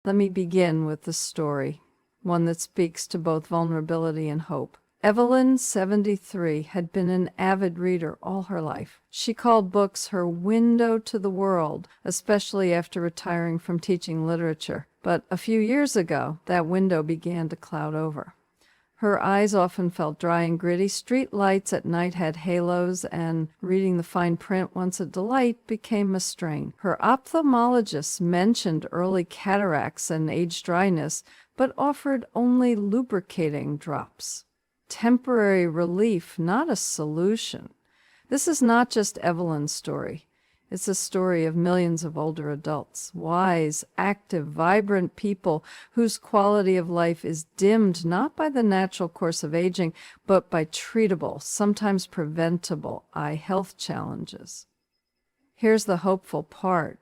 Let me begin with the story, one that speaks to both vulnerability and hope. Evelyn, 73, had been an avid reader all her life. She called books her window to the world, especially after retiring from teaching literature. But a few years ago, that window began to cloud over. Her eyes often felt dry and gritty. Street lights at night had halos, and reading the fine print, once a delight, became a strain. Her ophthalmologist mentioned early cataracts and age dryness, but offered only lubricating drops. Temporary relief, not a solution. This is not just Evelyn's story. It's a story of millions of older adults, wise, active, vibrant people whose quality of life is dimmed not by the natural course of aging, but by treatable, sometimes preventable eye health challenges. Here's the hopeful part.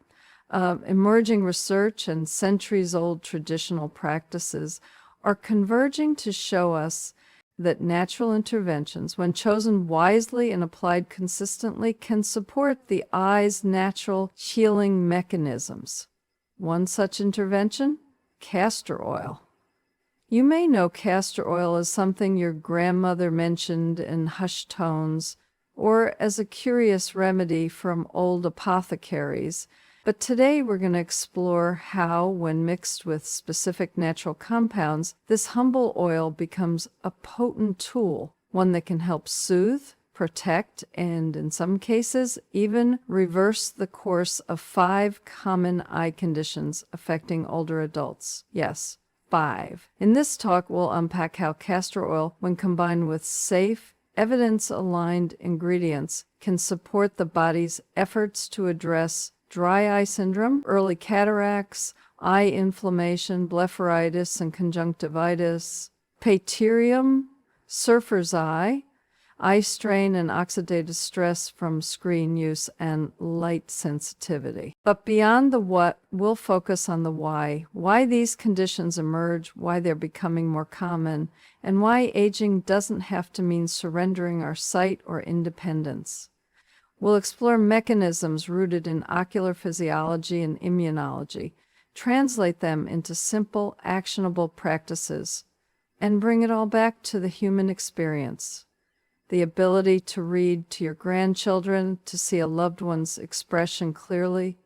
Emerging research and centuries-old traditional practices are converging to show us that natural interventions, when chosen wisely and applied consistently, can support the eye's natural healing mechanisms. One such intervention? Castor oil. You may know castor oil as something your grandmother mentioned in hushed tones, or as a curious remedy from old apothecaries. But today we're going to explore how, when mixed with specific natural compounds, this humble oil becomes a potent tool, one that can help soothe, protect, and in some cases, even reverse the course of 5 common eye conditions affecting older adults. Yes, 5. In this talk, we'll unpack how castor oil, when combined with safe, evidence-aligned ingredients, can support the body's efforts to address dry eye syndrome, early cataracts, eye inflammation, blepharitis and conjunctivitis, Pterygium, surfer's eye strain and oxidative stress from screen use, and light sensitivity. But beyond the what, we'll focus on the why these conditions emerge, why they're becoming more common, and why aging doesn't have to mean surrendering our sight or independence. We'll explore mechanisms rooted in ocular physiology and immunology, translate them into simple, actionable practices, and bring it all back to the human experience. The ability to read to your grandchildren, to see a loved one's expression clearly,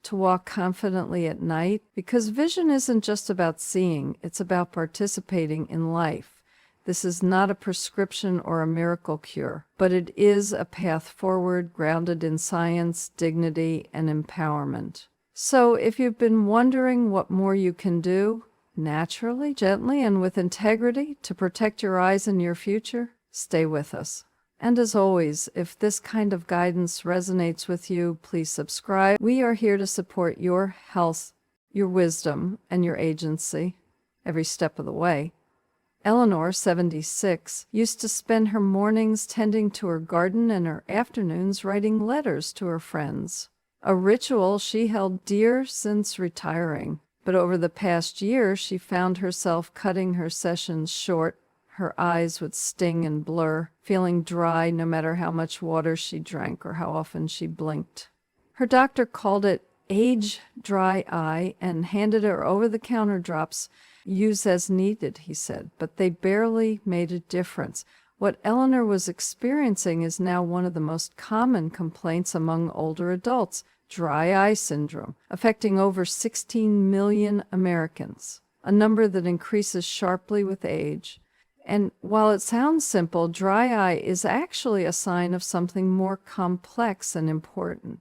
to walk confidently at night, because vision isn't just about seeing, it's about participating in life. This is not a prescription or a miracle cure, but it is a path forward grounded in science, dignity, and empowerment. So if you've been wondering what more you can do, naturally, gently, and with integrity to protect your eyes and your future, stay with us. And as always, if this kind of guidance resonates with you, please subscribe. We are here to support your health, your wisdom, and your agency every step of the way. Eleanor, 76, used to spend her mornings tending to her garden and her afternoons writing letters to her friends, a ritual she held dear since retiring. But over the past year, she found herself cutting her sessions short. Her eyes would sting and blur, feeling dry no matter how much water she drank or how often she blinked. Her doctor called it age dry eye and handed her over-the-counter drops. Use as needed, he said, but they barely made a difference. What Eleanor was experiencing is now one of the most common complaints among older adults, dry eye syndrome, affecting over 16 million Americans, a number that increases sharply with age. And while it sounds simple, dry eye is actually a sign of something more complex and important.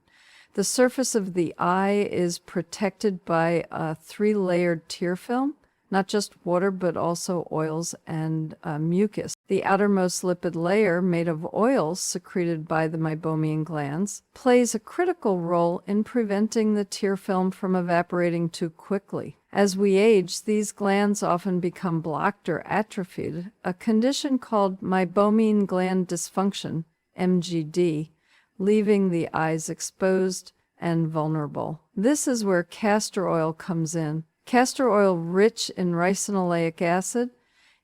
The surface of the eye is protected by a 3-layered tear film, not just water, but also oils and mucus. The outermost lipid layer, made of oils secreted by the meibomian glands, plays a critical role in preventing the tear film from evaporating too quickly. As we age, these glands often become blocked or atrophied, a condition called meibomian gland dysfunction, MGD, leaving the eyes exposed and vulnerable. This is where castor oil comes in. Castor oil, rich in ricinoleic acid,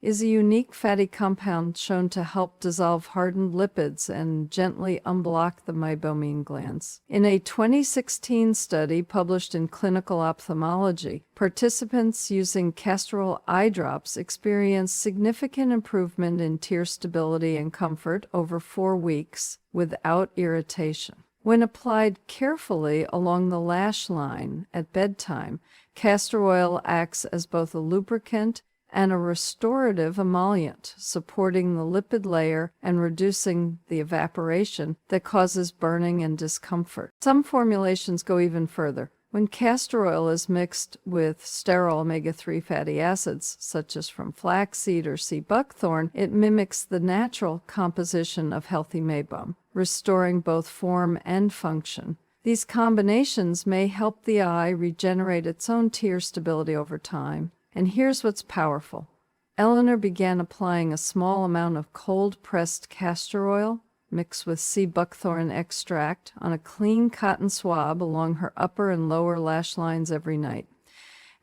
is a unique fatty compound shown to help dissolve hardened lipids and gently unblock the meibomian glands. In a 2016 study published in Clinical Ophthalmology, participants using castor oil eye drops experienced significant improvement in tear stability and comfort over 4 weeks without irritation. When applied carefully along the lash line at bedtime, castor oil acts as both a lubricant and a restorative emollient, supporting the lipid layer and reducing the evaporation that causes burning and discomfort. Some formulations go even further. When castor oil is mixed with sterile omega-3 fatty acids, such as from flaxseed or sea buckthorn, it mimics the natural composition of healthy meibum, restoring both form and function. These combinations may help the eye regenerate its own tear stability over time. And here's what's powerful. Eleanor began applying a small amount of cold-pressed castor oil mixed with sea buckthorn extract on a clean cotton swab along her upper and lower lash lines every night.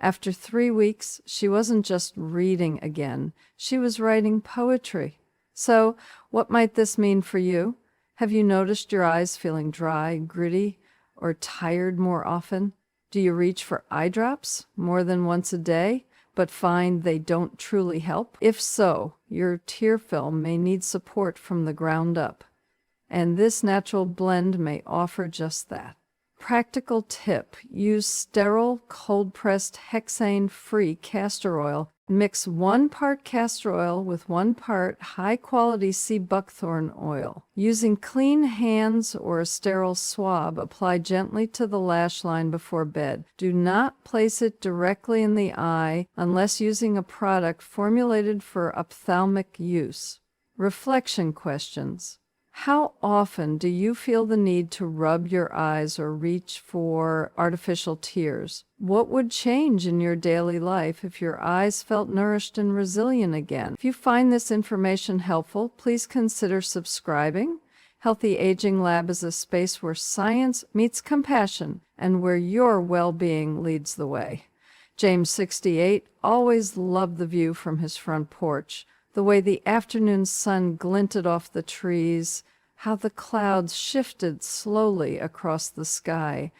After 3 weeks, she wasn't just reading again, she was writing poetry. So, what might this mean for you? Have you noticed your eyes feeling dry, gritty, or tired more often? Do you reach for eye drops more than once a day, but find they don't truly help? If so, your tear film may need support from the ground up, and this natural blend may offer just that. Practical tip: use sterile, cold-pressed, hexane-free castor oil. Mix 1 part castor oil with 1 part high-quality sea buckthorn oil. Using clean hands or a sterile swab, apply gently to the lash line before bed. Do not place it directly in the eye unless using a product formulated for ophthalmic use. Reflection questions. How often do you feel the need to rub your eyes or reach for artificial tears? What would change in your daily life if your eyes felt nourished and resilient again? If you find this information helpful, please consider subscribing. Healthy Aging Lab is a space where science meets compassion and where your well-being leads the way. James, 68, always loved the view from his front porch. The way the afternoon sun glinted off the trees, how the clouds shifted slowly across the sky.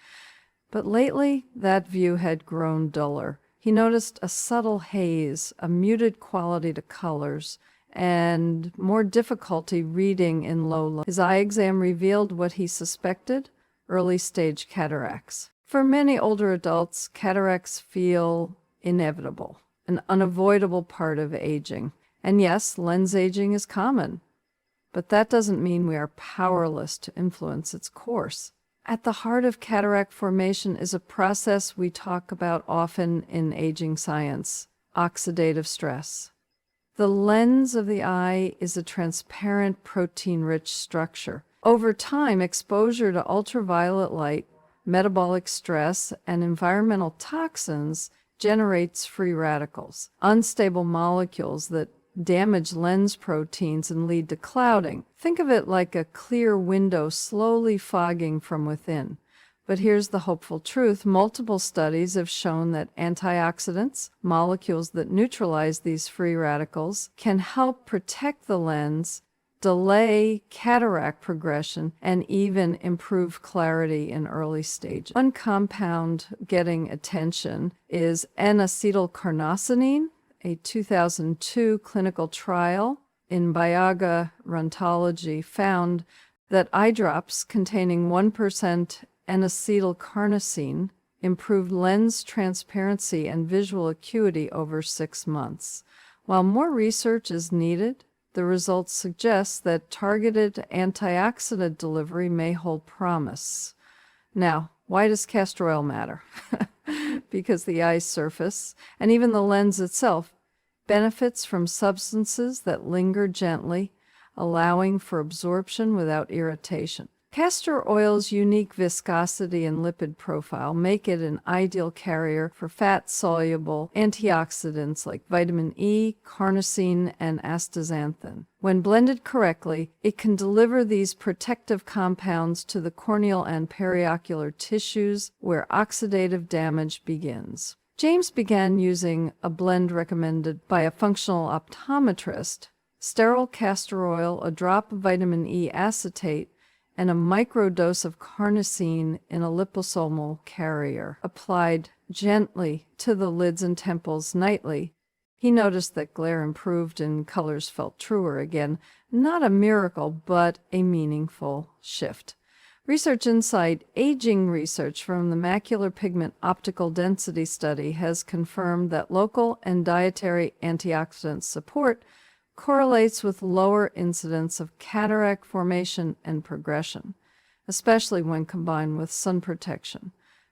But lately, that view had grown duller. He noticed a subtle haze, a muted quality to colors, and more difficulty reading in low light. His eye exam revealed what he suspected: early-stage cataracts. For many older adults, cataracts feel inevitable, an unavoidable part of aging. And yes, lens aging is common, but that doesn't mean we are powerless to influence its course. At the heart of cataract formation is a process we talk about often in aging science: oxidative stress. The lens of the eye is a transparent, protein-rich structure. Over time, exposure to ultraviolet light, metabolic stress, and environmental toxins generates free radicals, unstable molecules that damage lens proteins and lead to clouding. Think of it like a clear window slowly fogging from within. But here's the hopeful truth. Multiple studies have shown that antioxidants, molecules that neutralize these free radicals, can help protect the lens, delay cataract progression, and even improve clarity in early stages. One compound getting attention is N-acetylcarnosine. A 2002 clinical trial in Bioga-Rheumatology found that eye drops containing 1% N-acetylcarnosine improved lens transparency and visual acuity over 6 months. While more research is needed, the results suggest that targeted antioxidant delivery may hold promise. Now, why does castor oil matter? Because the eye's surface, and even the lens itself, benefits from substances that linger gently, allowing for absorption without irritation. Castor oil's unique viscosity and lipid profile make it an ideal carrier for fat-soluble antioxidants like vitamin E, carnosine, and astaxanthin. When blended correctly, it can deliver these protective compounds to the corneal and periocular tissues where oxidative damage begins. James began using a blend recommended by a functional optometrist: sterile castor oil, a drop of vitamin E acetate, and a microdose of carnosine in a liposomal carrier, applied gently to the lids and temples nightly. He noticed that glare improved and colors felt truer again. Not a miracle, but a meaningful shift. Research Insight aging research from the Macular Pigment Optical Density Study has confirmed that local and dietary antioxidant support correlates with lower incidence of cataract formation and progression, especially when combined with sun protection.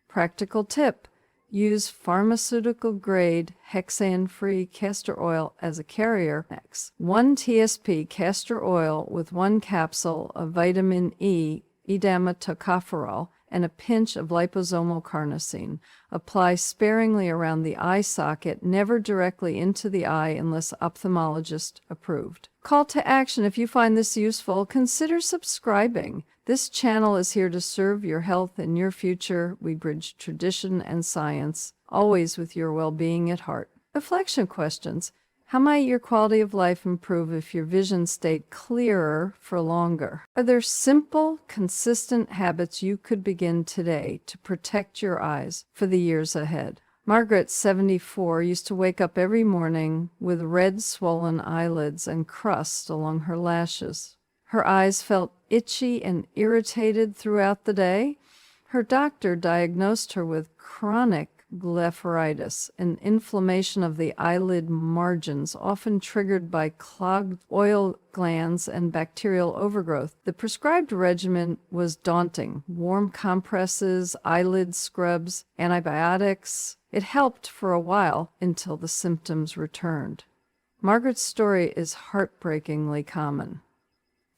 Practical tip: use pharmaceutical-grade, hexane-free castor oil as a carrier. Next, 1 TSP castor oil with 1 capsule of vitamin E, edama tocopherol, and a pinch of liposomal carnosine. Apply sparingly around the eye socket, never directly into the eye unless ophthalmologist approved. Call to action: if you find this useful, consider subscribing. This channel is here to serve your health and your future. We bridge tradition and science, always with your well-being at heart. Reflection questions: how might your quality of life improve if your vision stayed clearer for longer? Are there simple, consistent habits you could begin today to protect your eyes for the years ahead? Margaret, 74, used to wake up every morning with red, swollen eyelids and crust along her lashes. Her eyes felt itchy and irritated throughout the day. Her doctor diagnosed her with chronic blepharitis, an inflammation of the eyelid margins, often triggered by clogged oil glands and bacterial overgrowth. The prescribed regimen was daunting: warm compresses, eyelid scrubs, antibiotics. It helped for a while until the symptoms returned. Margaret's story is heartbreakingly common.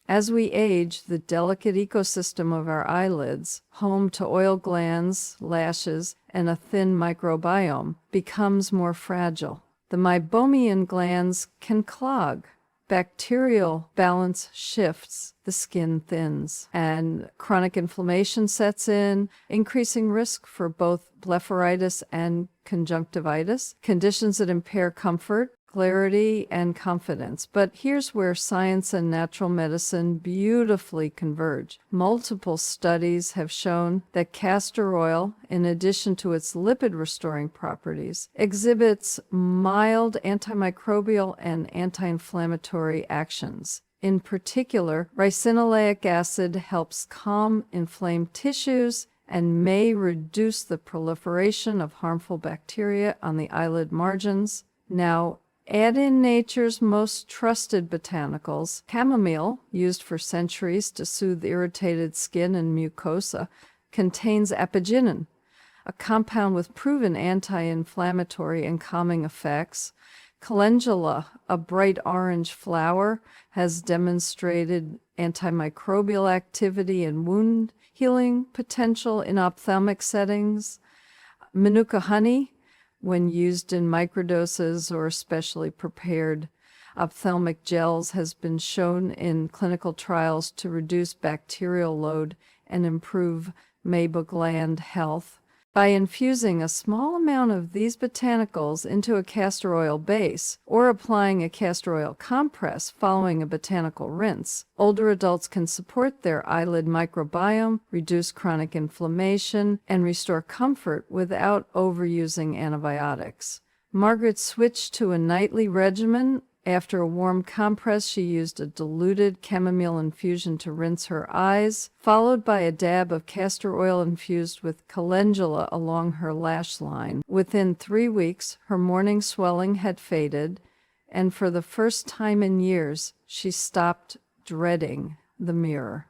As we age, the delicate ecosystem of our eyelids, home to oil glands, lashes, and a thin microbiome, becomes more fragile. The meibomian glands can clog. Bacterial balance shifts, the skin thins, and chronic inflammation sets in, increasing risk for both blepharitis and conjunctivitis, conditions that impair comfort, clarity, and confidence. But here's where science and natural medicine beautifully converge. Multiple studies have shown that castor oil, in addition to its lipid-restoring properties, exhibits mild antimicrobial and anti-inflammatory actions. In particular, ricinoleic acid helps calm inflamed tissues and may reduce the proliferation of harmful bacteria on the eyelid margins. Now, add in nature's most trusted botanicals. Chamomile, used for centuries to soothe irritated skin and mucosa, contains apigenin, a compound with proven anti-inflammatory and calming effects. Calendula, a bright orange flower, has demonstrated antimicrobial activity and wound healing potential in ophthalmic settings. Manuka honey, when used in microdoses or specially prepared ophthalmic gels, has been shown in clinical trials to reduce bacterial load and improve meibomian gland health. By infusing a small amount of these botanicals into a castor oil base or applying a castor oil compress following a botanical rinse, older adults can support their eyelid microbiome, reduce chronic inflammation, and restore comfort without overusing antibiotics. Margaret switched to a nightly regimen. After a warm compress, she used a diluted chamomile infusion to rinse her eyes, followed by a dab of castor oil infused with calendula along her lash line. Within 3 weeks, her morning swelling had faded, and for the first time in years, she stopped dreading the mirror.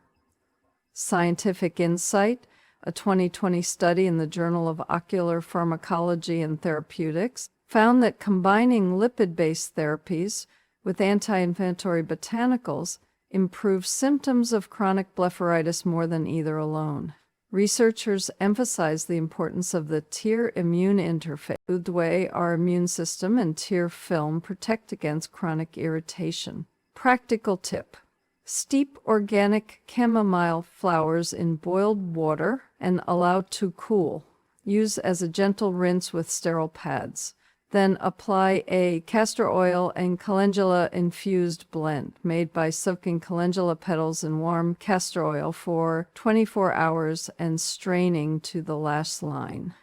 Scientific Insight, a 2020 study in the Journal of Ocular Pharmacology and Therapeutics, found that combining lipid-based therapies with anti-inflammatory botanicals improves symptoms of chronic blepharitis more than either alone. Researchers emphasize the importance of the tear-immune interface, the way our immune system and tear film protect against chronic irritation. Practical tip: steep organic chamomile flowers in boiled water and allow to cool. Use as a gentle rinse with sterile pads. Then apply a castor oil and calendula infused blend made by soaking calendula petals in warm castor oil for 24 hours and straining to the lash line.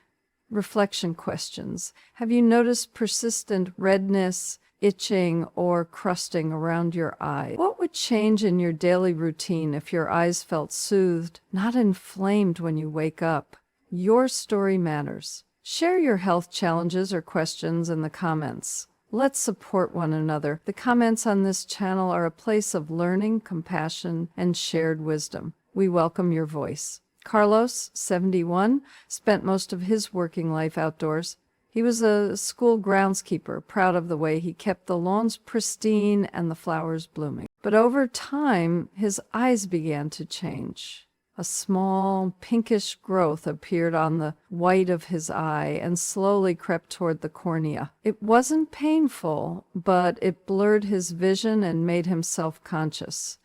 Reflection questions. Have you noticed persistent redness, itching, or crusting around your eye? What would change in your daily routine if your eyes felt soothed, not inflamed when you wake up? Your story matters. Share your health challenges or questions in the comments. Let's support one another. The comments on this channel are a place of learning, compassion, and shared wisdom. We welcome your voice. Carlos, 71, spent most of his working life outdoors. He was a school groundskeeper, proud of the way he kept the lawns pristine and the flowers blooming. But over time, his eyes began to change. A small, pinkish growth appeared on the white of his eye and slowly crept toward the cornea. It wasn't painful, but it blurred his vision and made him self-conscious.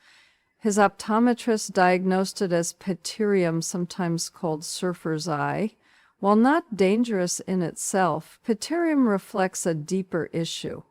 His optometrist diagnosed it as Pterygium, sometimes called surfer's eye. While not dangerous in itself, Pterygium reflects a deeper issue: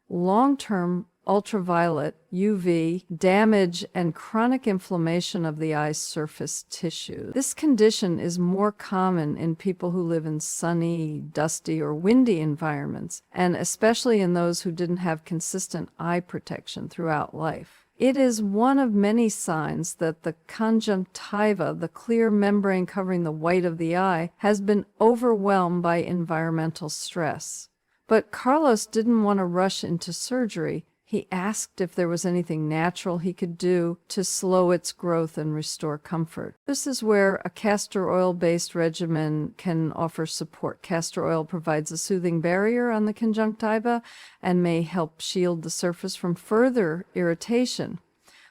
long-term ultraviolet, UV, damage, and chronic inflammation of the eye's surface tissue. This condition is more common in people who live in sunny, dusty, or windy environments, and especially in those who didn't have consistent eye protection throughout life. It is one of many signs that the conjunctiva, the clear membrane covering the white of the eye, has been overwhelmed by environmental stress. But Carlos didn't want to rush into surgery. He asked if there was anything natural he could do to slow its growth and restore comfort. This is where a castor oil-based regimen can offer support. Castor oil provides a soothing barrier on the conjunctiva and may help shield the surface from further irritation.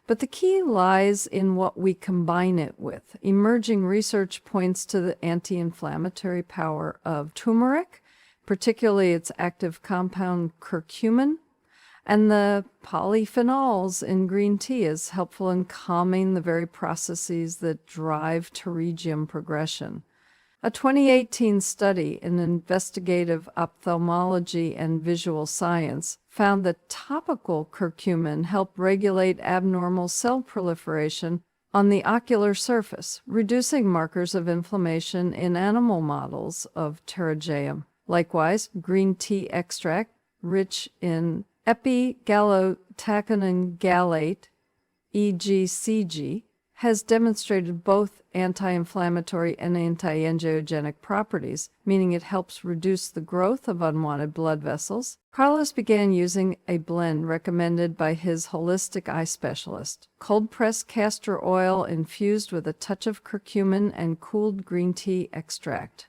But the key lies in what we combine it with. Emerging research points to the anti-inflammatory power of turmeric, particularly its active compound curcumin, and the polyphenols in green tea is helpful in calming the very processes that drive pterygium progression. A 2018 study in investigative ophthalmology and visual science found that topical curcumin helped regulate abnormal cell proliferation on the ocular surface, reducing markers of inflammation in animal models of pterygium. Likewise, green tea extract, rich in epigalloctaconium gallate, EGCG, has demonstrated both anti-inflammatory and anti-angiogenic properties, meaning it helps reduce the growth of unwanted blood vessels. Carlos began using a blend recommended by his holistic eye specialist: cold-pressed castor oil infused with a touch of curcumin and cooled green tea extract.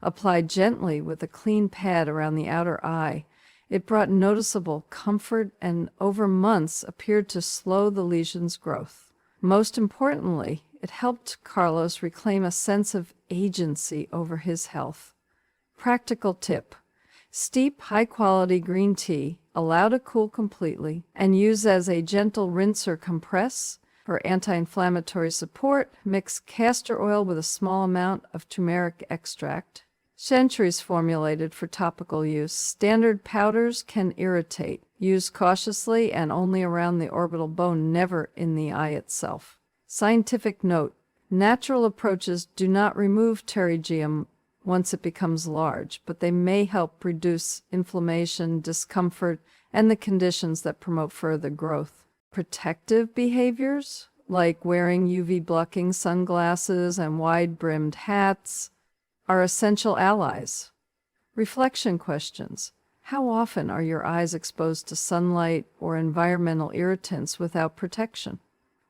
Applied gently with a clean pad around the outer eye, it brought noticeable comfort and over months appeared to slow the lesion's growth. Most importantly, it helped Carlos reclaim a sense of agency over his health. Practical tip: steep high-quality green tea, allow to cool completely, and use as a gentle rinse or compress. For anti-inflammatory support, mix castor oil with a small amount of turmeric extract. Centuries formulated for topical use. Standard powders can irritate. Use cautiously and only around the orbital bone, never in the eye itself. Scientific note: natural approaches do not remove pterygium once it becomes large, but they may help reduce inflammation, discomfort, and the conditions that promote further growth. Protective behaviors, like wearing UV-blocking sunglasses and wide-brimmed hats, are essential allies. Reflection questions: how often are your eyes exposed to sunlight or environmental irritants without protection?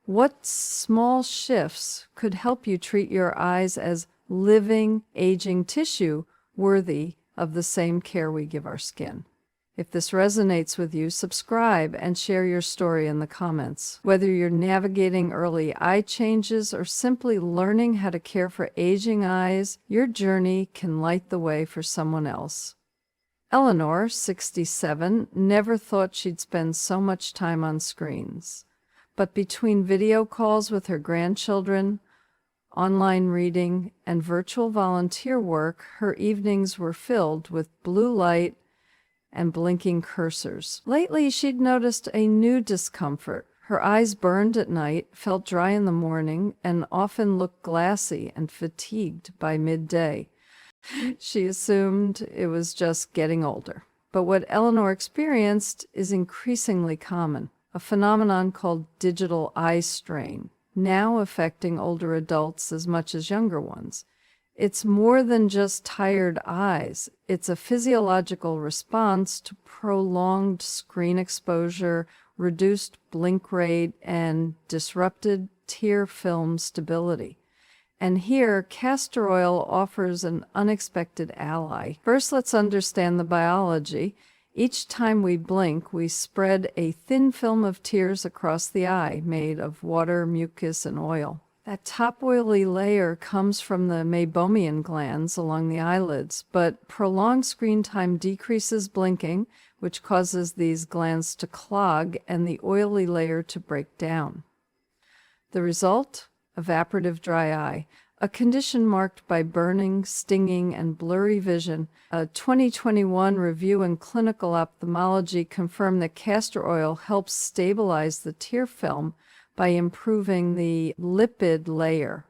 What small shifts could help you treat your eyes as living, aging tissue worthy of the same care we give our skin? If this resonates with you, subscribe and share your story in the comments. Whether you're navigating early eye changes or simply learning how to care for aging eyes, your journey can light the way for someone else. Eleanor, 67, never thought she'd spend so much time on screens. But between video calls with her grandchildren, online reading, and virtual volunteer work, her evenings were filled with blue light and blinking cursors. Lately, she'd noticed a new discomfort. Her eyes burned at night, felt dry in the morning, and often looked glassy and fatigued by midday. She assumed it was just getting older. But what Eleanor experienced is increasingly common, a phenomenon called digital eye strain, now affecting older adults as much as younger ones. It's more than just tired eyes. It's a physiological response to prolonged screen exposure, reduced blink rate, and disrupted tear film stability. And here, castor oil offers an unexpected ally. First, let's understand the biology. Each time we blink, we spread a thin film of tears across the eye, made of water, mucus, and oil. That top oily layer comes from the meibomian glands along the eyelids, but prolonged screen time decreases blinking, which causes these glands to clog and the oily layer to break down. The result? Evaporative dry eye, a condition marked by burning, stinging, and blurry vision. A 2021 review in Clinical Ophthalmology confirmed that castor oil helps stabilize the tear film by improving the lipid layer.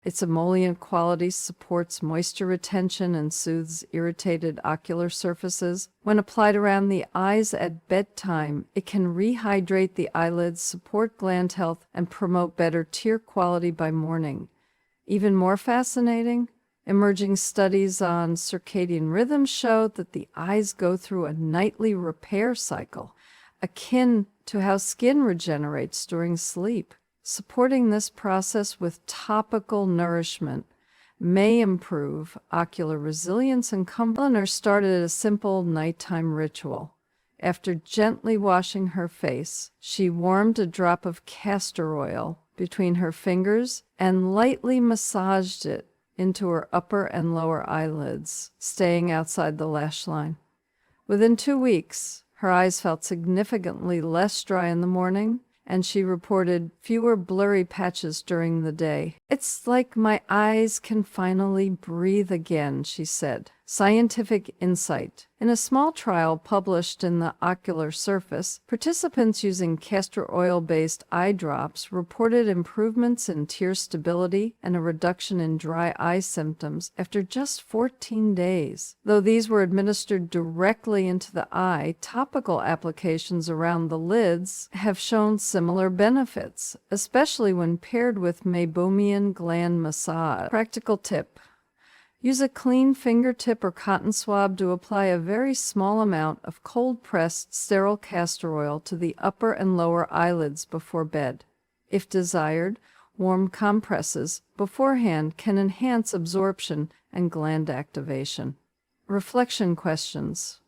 Its emollient quality supports moisture retention and soothes irritated ocular surfaces. When applied around the eyes at bedtime, it can rehydrate the eyelids, support gland health, and promote better tear quality by morning. Even more fascinating, emerging studies on circadian rhythm show that the eyes go through a nightly repair cycle, akin to how skin regenerates during sleep. Supporting this process with topical nourishment may improve ocular resilience and comfort. Eleanor started a simple nighttime ritual. After gently washing her face, she warmed a drop of castor oil between her fingers and lightly massaged it into her upper and lower eyelids, staying outside the lash line. Within 2 weeks, her eyes felt significantly less dry in the morning, and she reported fewer blurry patches during the day. "It's like my eyes can finally breathe again," she said. Scientific insight. In a small trial published in the Ocular Surface, participants using castor oil-based eye drops reported improvements in tear stability and a reduction in dry eye symptoms after just 14 days. Though these were administered directly into the eye, topical applications around the lids have shown similar benefits, especially when paired with meibomian gland massage. Practical tip. Use a clean fingertip or cotton swab to apply a very small amount of cold-pressed sterile castor oil to the upper and lower eyelids before bed. If desired, warm compresses beforehand can enhance absorption and gland activation. Reflection questions.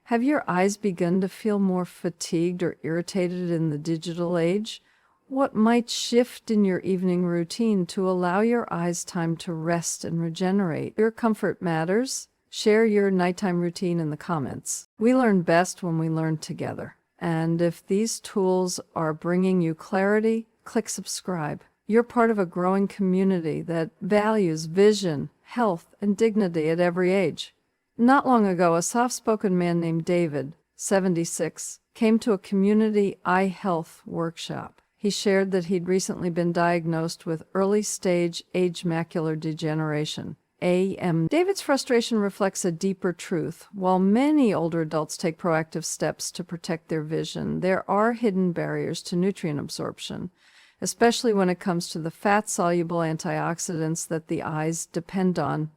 Have your eyes begun to feel more fatigued or irritated in the digital age? What might shift in your evening routine to allow your eyes time to rest and regenerate? Your comfort matters. Share your nighttime routine in the comments. We learn best when we learn together. And if these tools are bringing you clarity, click subscribe. You're part of a growing community that values vision, health, and dignity at every age. Not long ago, a soft-spoken man named David, 76, came to a community eye health workshop. He shared that he'd recently been diagnosed with early-stage age macular degeneration, AM. David's frustration reflects a deeper truth. While many older adults take proactive steps to protect their vision, there are hidden barriers to nutrient absorption, especially when it comes to the fat-soluble antioxidants that the eyes depend on.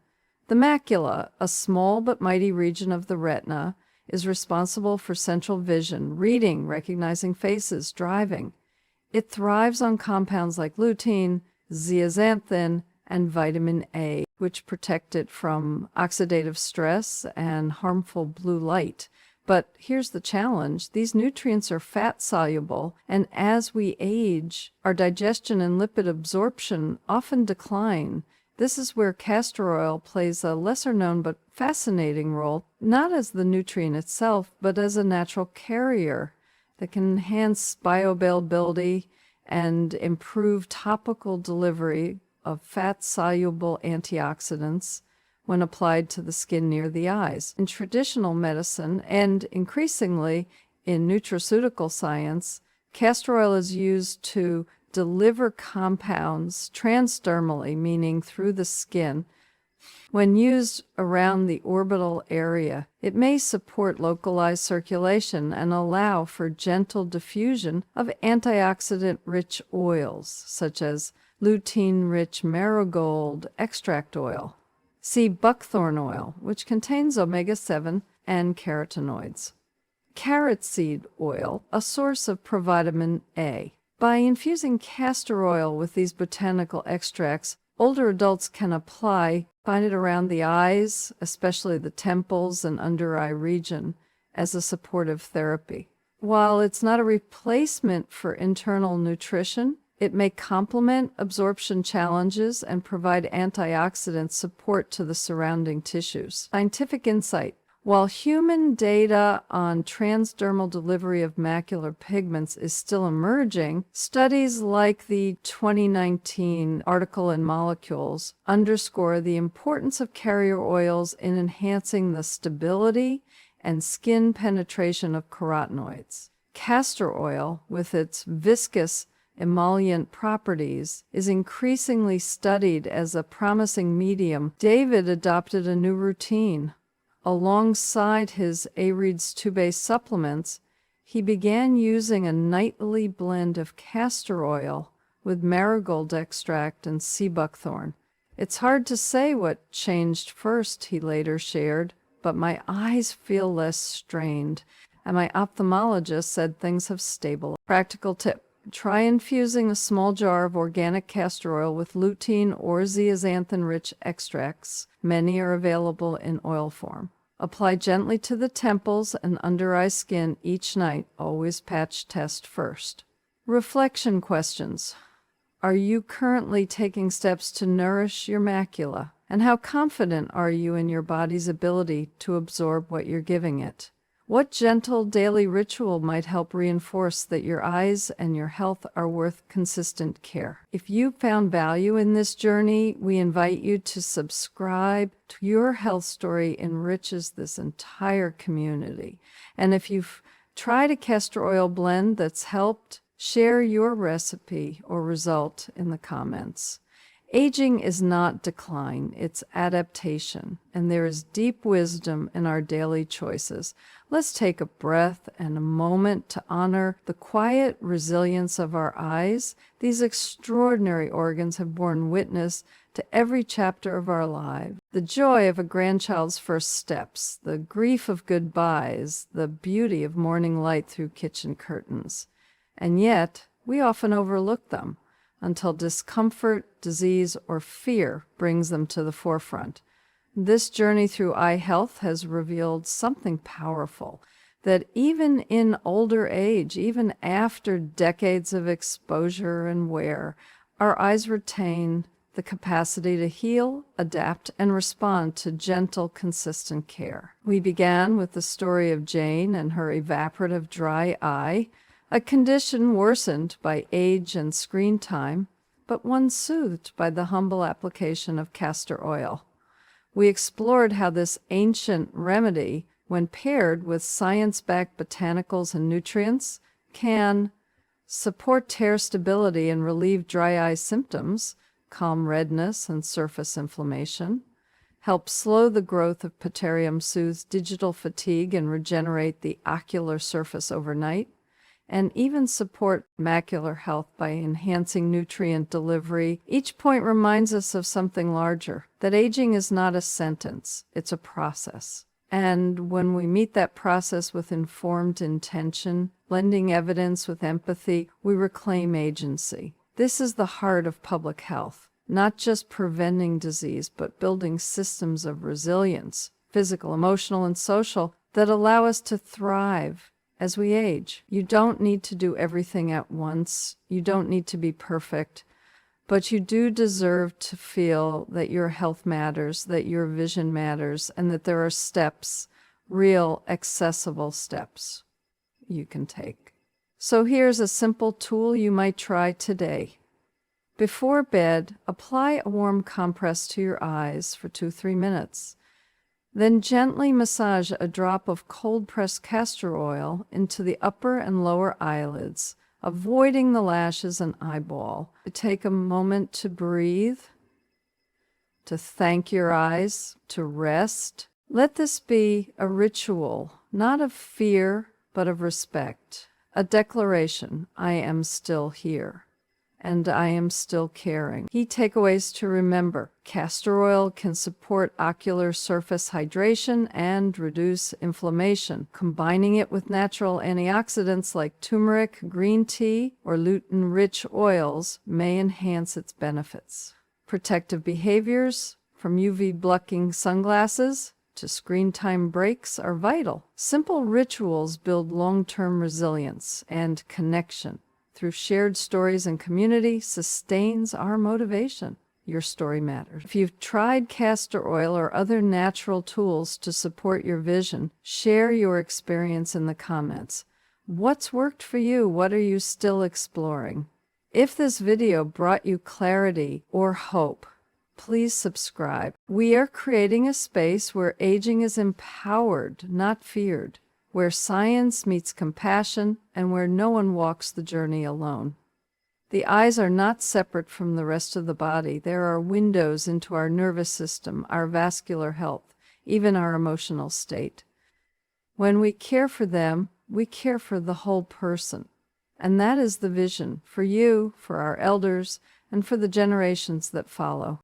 The macula, a small but mighty region of the retina, is responsible for central vision, reading, recognizing faces, driving. It thrives on compounds like lutein, zeaxanthin, and vitamin A, which protect it from oxidative stress and harmful blue light. But here's the challenge. These nutrients are fat-soluble, and as we age, our digestion and lipid absorption often decline. This is where castor oil plays a lesser-known but fascinating role, not as the nutrient itself, but as a natural carrier that can enhance bioavailability and improve topical delivery of fat-soluble antioxidants when applied to the skin near the eyes. In traditional medicine and increasingly in nutraceutical science, castor oil is used to deliver compounds transdermally, meaning through the skin. When used around the orbital area, it may support localized circulation and allow for gentle diffusion of antioxidant-rich oils, such as lutein-rich marigold extract oil. See buckthorn oil, which contains omega-7 and carotenoids. Carrot seed oil, a source of provitamin A. By infusing castor oil with these botanical extracts, older adults can apply it around the eyes, especially the temples and under eye region, as a supportive therapy. While it's not a replacement for internal nutrition, it may complement absorption challenges and provide antioxidant support to the surrounding tissues. Scientific insight. While human data on transdermal delivery of macular pigments is still emerging, studies like the 2019 article in Molecules underscore the importance of carrier oils in enhancing the stability and skin penetration of carotenoids. Castor oil, with its viscous emollient properties, is increasingly studied as a promising medium. David adopted a new routine. Alongside his Aerides 2-base supplements, he began using a nightly blend of castor oil with marigold extract and sea buckthorn. It's hard to say what changed first, he later shared, but my eyes feel less strained, and my ophthalmologist said things have stabilized. Practical tip. Try infusing a small jar of organic castor oil with lutein or zeaxanthin-rich extracts. Many are available in oil form. Apply gently to the temples and under eye skin each night. Always patch test first. Reflection questions. Are you currently taking steps to nourish your macula? And how confident are you in your body's ability to absorb what you're giving it? What gentle daily ritual might help reinforce that your eyes and your health are worth consistent care? If you found value in this journey, we invite you to subscribe. Your health story enriches this entire community. And if you've tried a castor oil blend that's helped, share your recipe or result in the comments. Aging is not decline, it's adaptation, and there is deep wisdom in our daily choices. Let's take a breath and a moment to honor the quiet resilience of our eyes. These extraordinary organs have borne witness to every chapter of our lives. The joy of a grandchild's first steps, the grief of goodbyes, the beauty of morning light through kitchen curtains. And yet, we often overlook them until discomfort, disease, or fear brings them to the forefront. This journey through eye health has revealed something powerful, that even in older age, even after decades of exposure and wear, our eyes retain the capacity to heal, adapt, and respond to gentle, consistent care. We began with the story of Jane and her evaporative dry eye, a condition worsened by age and screen time, but one soothed by the humble application of castor oil. We explored how this ancient remedy, when paired with science-backed botanicals and nutrients, can support tear stability and relieve dry eye symptoms, calm redness and surface inflammation, help slow the growth of Pterygium, soothe digital fatigue and regenerate the ocular surface overnight, and even support macular health by enhancing nutrient delivery. Each point reminds us of something larger, that aging is not a sentence, it's a process. And when we meet that process with informed intention, blending evidence with empathy, we reclaim agency. This is the heart of public health, not just preventing disease, but building systems of resilience, physical, emotional, and social, that allow us to thrive as we age. You don't need to do everything at once. You don't need to be perfect, but you do deserve to feel that your health matters, that your vision matters, and that there are steps, real, accessible steps you can take. So here's a simple tool you might try today. Before bed, apply a warm compress to your eyes for 2-3 minutes. Then gently massage a drop of cold-pressed castor oil into the upper and lower eyelids, avoiding the lashes and eyeball. Take a moment to breathe, to thank your eyes, to rest. Let this be a ritual, not of fear, but of respect. A declaration, I am still here. And I am still caring. Key takeaways to remember. Castor oil can support ocular surface hydration and reduce inflammation. Combining it with natural antioxidants like turmeric, green tea, or lutein-rich oils may enhance its benefits. Protective behaviors, from UV blocking sunglasses to screen time breaks, are vital. Simple rituals build long-term resilience and connection. Through shared stories and community, sustains our motivation. Your story matters. If you've tried castor oil or other natural tools to support your vision, share your experience in the comments. What's worked for you? What are you still exploring? If this video brought you clarity or hope, please subscribe. We are creating a space where aging is empowered, not feared, where science meets compassion, and where no one walks the journey alone. The eyes are not separate from the rest of the body. There are windows into our nervous system, our vascular health, even our emotional state. When we care for them, we care for the whole person. And that is the vision for you, for our elders, and for the generations that follow.